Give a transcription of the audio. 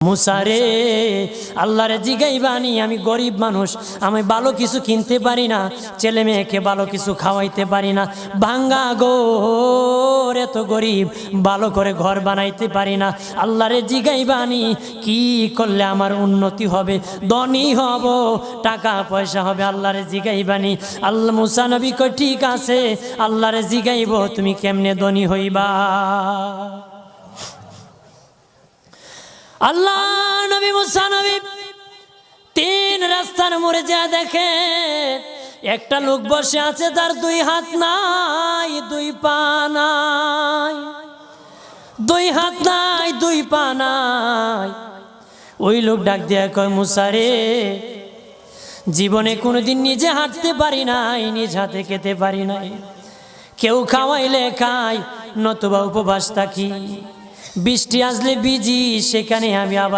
মুসারে আল্লাহরে জিগাইবানি, আমি গরিব মানুষ, আমি ভালো কিছু কিনতে পারি না, ছেলে মেয়েকে ভালো কিছু খাওয়াইতে পারি না, ভাঙ্গা ঘর, এত গরিব, ভালো করে ঘর বানাইতে পারি না। আল্লাহরে জিগাইবানি কি করলে আমার উন্নতি হবে, ধনী হব, টাকা পয়সা হবে। আল্লাহরে জিগাইবানি। আল্লাহ মুসা নবী কই ঠিক আছে, আল্লাহরে জিগাইব তুমি কেমনে ধনী হইবা। আল্লাহ নবী মুসা নবী তিন রাস্তার মোড়ে যা দেখে একটা লোক বসে আছে, তার দুই হাত নাই, দুই পা নাই, দুই হাত নাই, দুই পা নাই। ওই লোক ডাক দিয়া কয়, মুসা রে, জীবনে কোনোদিন নিজে হাঁটতে পারি নাই, নিজ হাতে খেতে পারি নাই, কেউ খাওয়াইলে খাই, নতুবা উপবাস থাকি, বৃষ্টি আসলে ভিজি, সেখানে আমি আবার